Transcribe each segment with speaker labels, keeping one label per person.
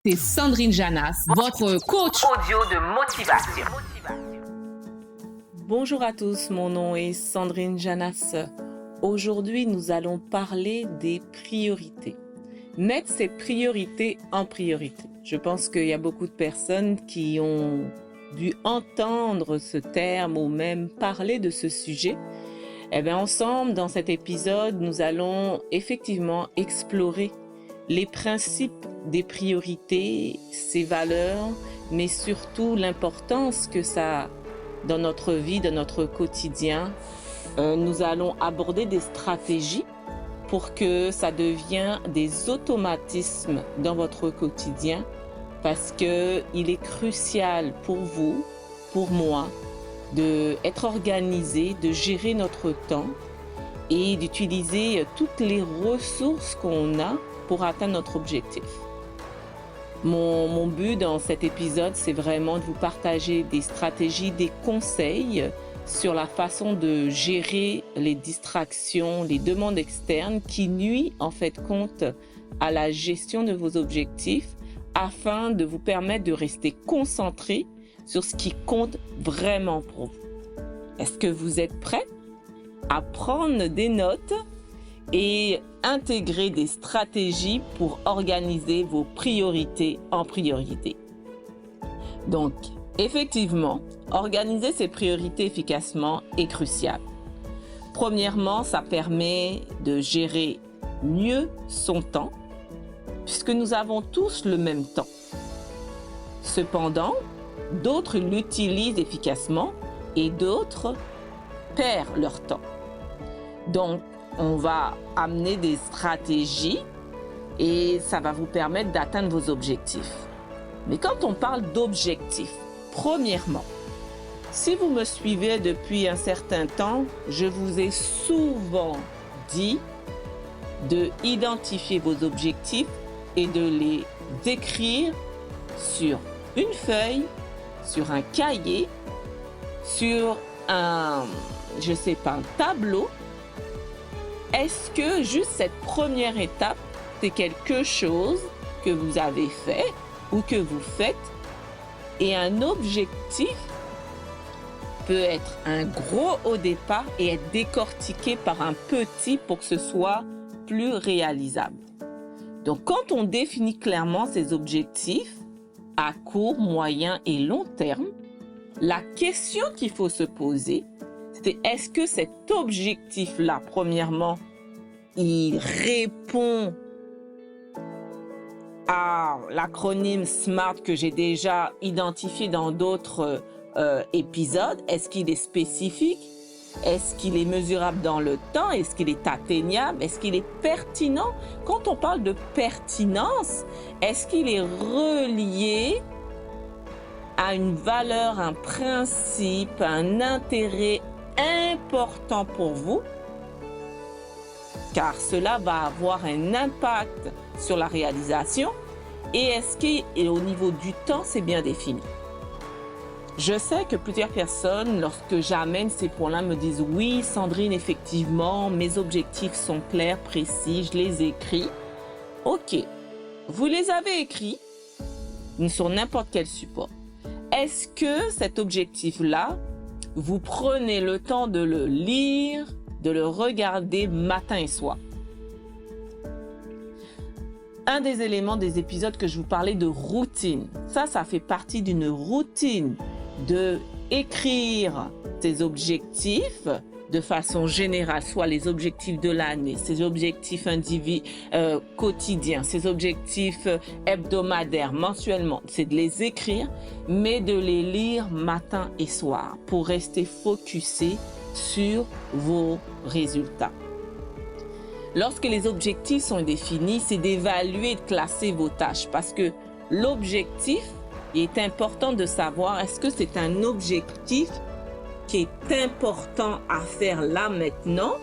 Speaker 1: C'est Sandrine Janas, votre coach
Speaker 2: audio de motivation.
Speaker 3: Bonjour à tous, mon nom est Sandrine Janas. Aujourd'hui, nous allons parler des priorités. Mettre ses priorités en priorité. Je pense qu'il y a beaucoup de personnes qui ont dû entendre ce terme ou même parler de ce sujet. Ensemble, dans cet épisode, nous allons effectivement explorer les principes des priorités, ses valeurs, mais surtout l'importance que ça a dans notre vie, dans notre quotidien. Nous allons aborder des stratégies pour que ça devienne des automatismes dans votre quotidien, parce que il est crucial pour vous, pour moi, d'être organisé, de gérer notre temps et d'utiliser toutes les ressources qu'on a pour atteindre notre objectif. Mon but dans cet épisode, c'est vraiment de vous partager des stratégies, des conseils sur la façon de gérer les distractions, les demandes externes qui nuisent en fait compte à la gestion de vos objectifs afin de vous permettre de rester concentré sur ce qui compte vraiment pour vous. Est-ce que vous êtes prêts à prendre des notes et intégrer des stratégies pour organiser vos priorités en priorité? Donc, effectivement, organiser ses priorités efficacement est crucial. Premièrement, ça permet de gérer mieux son temps, puisque nous avons tous le même temps. Cependant, d'autres l'utilisent efficacement et d'autres perdent leur temps. Donc, on va amener des stratégies et ça va vous permettre d'atteindre vos objectifs. Mais quand on parle d'objectifs, premièrement, si vous me suivez depuis un certain temps, je vous ai souvent dit de identifier vos objectifs et de les écrire sur une feuille, sur un cahier, sur un tableau. Est-ce que juste cette première étape, c'est quelque chose que vous avez fait ou que vous faites? Et un objectif peut être un gros au départ et être décortiqué par un petit pour que ce soit plus réalisable. Donc, quand on définit clairement ces objectifs à court, moyen et long terme, la question qu'il faut se poser, c'est est-ce que cet objectif-là, premièrement, il répond à l'acronyme SMART que j'ai déjà identifié dans d'autres épisodes? Est-ce qu'il est spécifique? Est-ce qu'il est mesurable dans le temps? Est-ce qu'il est atteignable? Est-ce qu'il est pertinent? Quand on parle de pertinence, est-ce qu'il est relié à une valeur, un principe, un intérêt important pour vous, car cela va avoir un impact sur la réalisation, et est-ce qu'au niveau du temps, c'est bien défini? Je sais que plusieurs personnes, lorsque j'amène ces points-là, me disent « Oui, Sandrine, effectivement, mes objectifs sont clairs, précis, je les écris. » Ok, vous les avez écrits sur n'importe quel support. Est-ce que cet objectif-là, vous prenez le temps de le lire, de le regarder matin et soir? Un des éléments des épisodes que je vous parlais de routine, ça fait partie d'une routine de écrire ses objectifs de façon générale, soit les objectifs de l'année, ses objectifs quotidiens, ses objectifs hebdomadaires, mensuellement. C'est de les écrire, mais de les lire matin et soir pour rester focusé sur vos résultats. Lorsque les objectifs sont définis, c'est d'évaluer et de classer vos tâches, parce que l'objectif, il est important de savoir est-ce que c'est un objectif qui est important à faire là maintenant,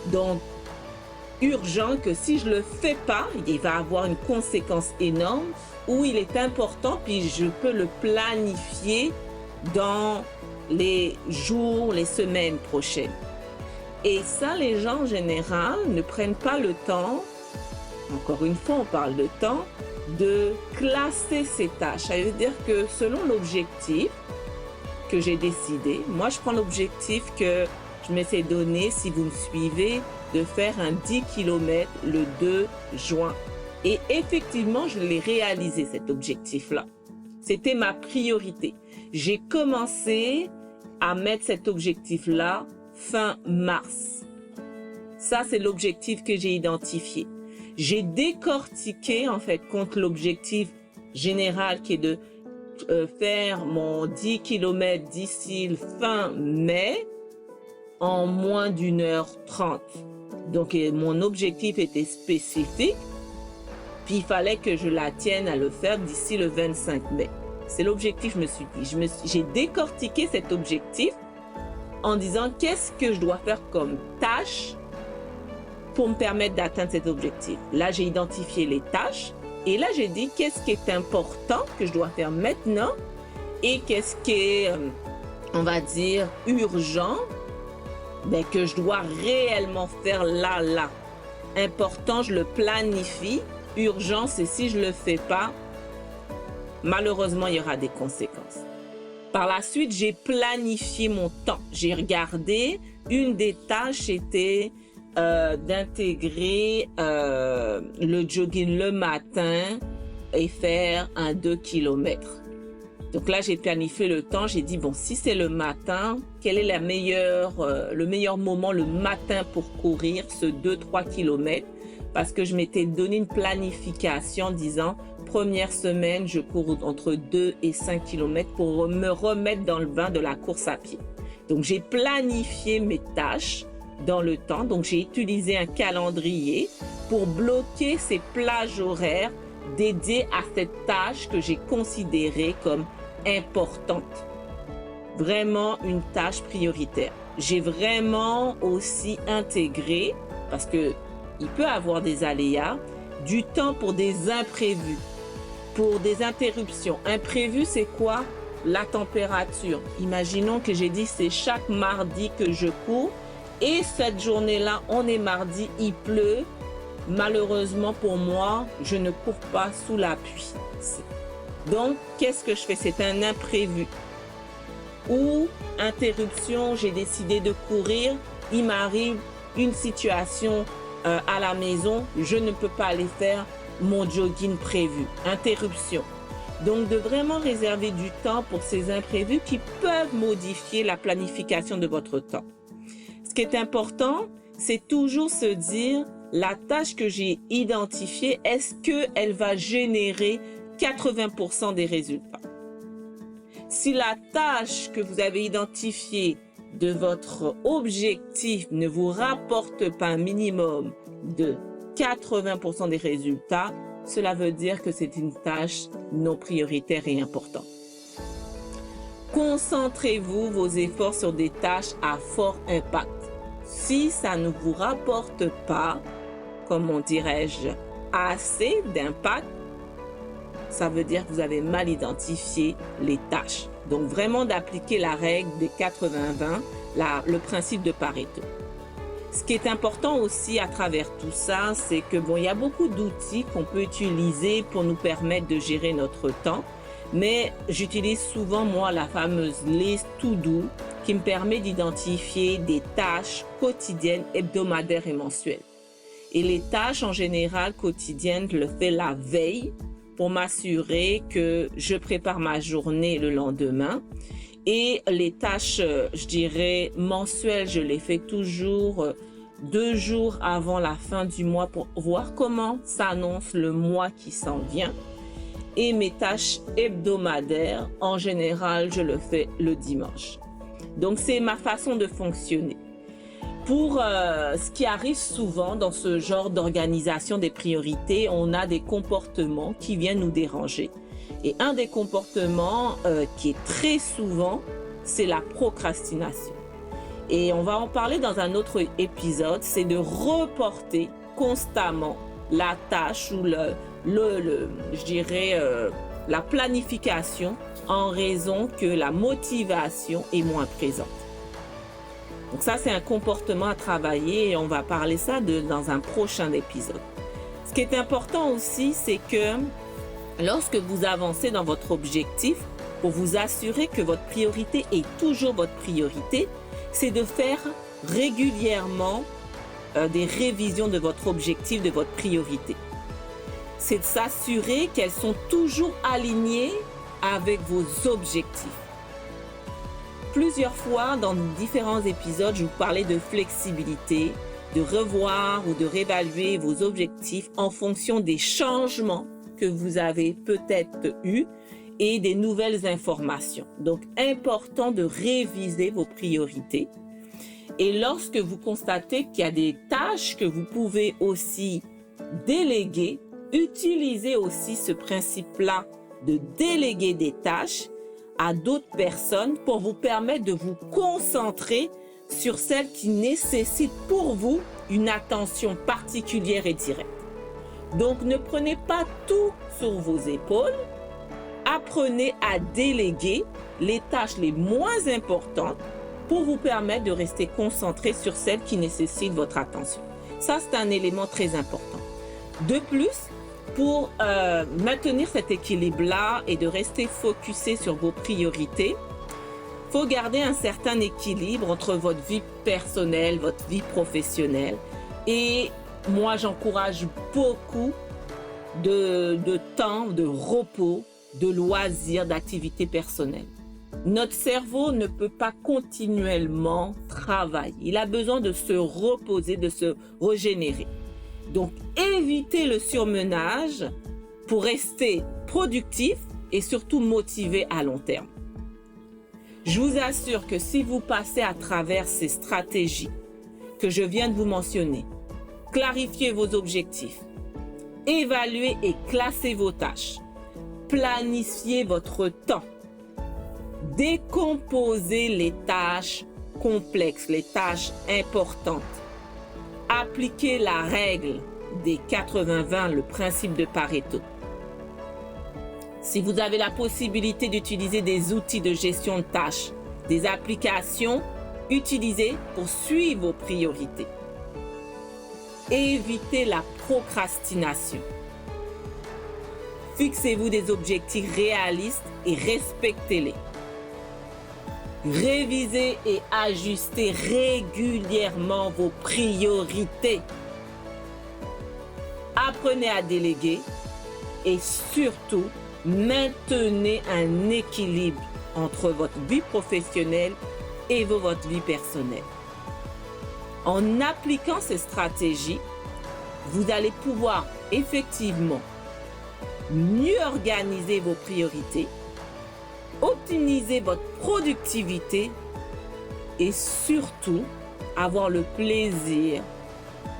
Speaker 3: donc urgent, que si je le fais pas, il va avoir une conséquence énorme, ou il est important puis je peux le planifier dans les jours, les semaines prochaines. Et ça, les gens en général ne prennent pas le temps, encore une fois on parle de temps, de classer ces tâches. Ça veut dire que selon l'objectif que j'ai décidé, moi je prends l'objectif que je m'étais donné, si vous me suivez, de faire un 10 km le 2 juin. Et effectivement, je l'ai réalisé, cet objectif-là. C'était ma priorité. J'ai commencé à mettre cet objectif-là fin mars. Ça, c'est l'objectif que j'ai identifié. J'ai décortiqué, en fait, contre l'objectif général qui est de faire mon 10 km d'ici fin mai en moins d'1h30. Donc, mon objectif était spécifique. Puis, il fallait que je la tienne à le faire d'ici le 25 mai. C'est l'objectif, je me suis dit. J'ai décortiqué cet objectif en disant qu'est-ce que je dois faire comme tâche pour me permettre d'atteindre cet objectif. Là, j'ai identifié les tâches et là, j'ai dit qu'est-ce qui est important que je dois faire maintenant et qu'est-ce qui est, on va dire, urgent, que je dois réellement faire là. Important, je le planifie. Urgent, c'est si je ne le fais pas, malheureusement, il y aura des conséquences. Par la suite, j'ai planifié mon temps. J'ai regardé, une des tâches était d'intégrer le jogging le matin et faire un 2 km. Donc là, j'ai planifié le temps. J'ai dit, bon, si c'est le matin, quel est le meilleur moment le matin pour courir ce 2-3 km? Parce que je m'étais donné une planification disant, première semaine, je cours entre 2 et 5 km pour me remettre dans le bain de la course à pied. Donc, j'ai planifié mes tâches dans le temps. Donc, j'ai utilisé un calendrier pour bloquer ces plages horaires dédiées à cette tâche que j'ai considérée comme importante. Vraiment une tâche prioritaire. J'ai vraiment aussi intégré, parce que il peut avoir des aléas, du temps pour des imprévus, pour des interruptions. Imprévu, c'est quoi? La température. Imaginons que j'ai dit c'est chaque mardi que je cours et cette journée-là, on est mardi, il pleut. Malheureusement pour moi, je ne cours pas sous la pluie. Donc, qu'est-ce que je fais? C'est un imprévu. Ou interruption, j'ai décidé de courir, il m'arrive une situation à la maison, je ne peux pas aller faire mon jogging prévu. Interruption. Donc, de vraiment réserver du temps pour ces imprévus qui peuvent modifier la planification de votre temps. Ce qui est important, c'est toujours se dire, la tâche que j'ai identifiée, est-ce qu'elle va générer 80% des résultats? Si la tâche que vous avez identifiée de votre objectif ne vous rapporte pas un minimum de 80% des résultats, cela veut dire que c'est une tâche non prioritaire et importante. Concentrez-vous vos efforts sur des tâches à fort impact. Si ça ne vous rapporte pas, comment dirais-je, assez d'impact, ça veut dire que vous avez mal identifié les tâches. Donc, vraiment d'appliquer la règle des 80-20, le principe de Pareto. Ce qui est important aussi à travers tout ça, c'est que il y a beaucoup d'outils qu'on peut utiliser pour nous permettre de gérer notre temps. Mais j'utilise souvent, moi, la fameuse liste To-Do qui me permet d'identifier des tâches quotidiennes, hebdomadaires et mensuelles. Et les tâches en général quotidiennes, je le fais la veille pour m'assurer que je prépare ma journée le lendemain. Et les tâches, je dirais, mensuelles, je les fais toujours 2 jours avant la fin du mois pour voir comment s'annonce le mois qui s'en vient. Et mes tâches hebdomadaires, en général, je le fais le dimanche. Donc, c'est ma façon de fonctionner. Pour ce qui arrive souvent dans ce genre d'organisation des priorités, on a des comportements qui viennent nous déranger. Et un des comportements qui est très souvent, c'est la procrastination. Et on va en parler dans un autre épisode, c'est de reporter constamment la tâche ou je dirais la planification en raison que la motivation est moins présente. Donc ça, c'est un comportement à travailler et on va parler ça dans un prochain épisode. Ce qui est important aussi, c'est que Lorsque vous avancez dans votre objectif, pour vous assurer que votre priorité est toujours votre priorité, c'est de faire régulièrement des révisions de votre objectif, de votre priorité. C'est de s'assurer qu'elles sont toujours alignées avec vos objectifs. Plusieurs fois dans différents épisodes, je vous parlais de flexibilité, de revoir ou de réévaluer vos objectifs en fonction des changements que vous avez peut-être eus et des nouvelles informations. Donc, important de réviser vos priorités. Et lorsque vous constatez qu'il y a des tâches que vous pouvez aussi déléguer, utilisez aussi ce principe-là de déléguer des tâches à d'autres personnes pour vous permettre de vous concentrer sur celles qui nécessitent pour vous une attention particulière et directe. Donc, ne prenez pas tout sur vos épaules. Apprenez à déléguer les tâches les moins importantes pour vous permettre de rester concentré sur celles qui nécessitent votre attention. Ça, c'est un élément très important. De plus, pour maintenir cet équilibre-là et de rester focusé sur vos priorités, il faut garder un certain équilibre entre votre vie personnelle, votre vie professionnelle. Et moi, j'encourage beaucoup de temps, de repos, de loisirs, d'activités personnelles. Notre cerveau ne peut pas continuellement travailler. Il a besoin de se reposer, de se régénérer. Donc, évitez le surmenage pour rester productif et surtout motivé à long terme. Je vous assure que si vous passez à travers ces stratégies que je viens de vous mentionner, clarifiez vos objectifs, évaluez et classez vos tâches, planifiez votre temps, décomposez les tâches complexes, les tâches importantes. Appliquez la règle des 80-20, le principe de Pareto. Si vous avez la possibilité d'utiliser des outils de gestion de tâches, des applications, utilisez pour suivre vos priorités. Évitez la procrastination. Fixez-vous des objectifs réalistes et respectez-les. Révisez et ajustez régulièrement vos priorités. Apprenez à déléguer et surtout, maintenez un équilibre entre votre vie professionnelle et votre vie personnelle. En appliquant ces stratégies, vous allez pouvoir effectivement mieux organiser vos priorités, optimiser votre productivité et surtout avoir le plaisir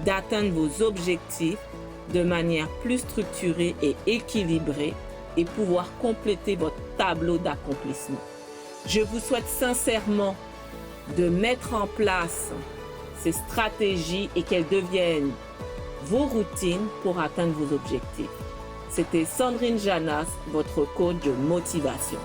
Speaker 3: d'atteindre vos objectifs de manière plus structurée et équilibrée et pouvoir compléter votre tableau d'accomplissement. Je vous souhaite sincèrement de mettre en place ces stratégies et qu'elles deviennent vos routines pour atteindre vos objectifs. C'était Sandrine Janas, votre coach de motivation.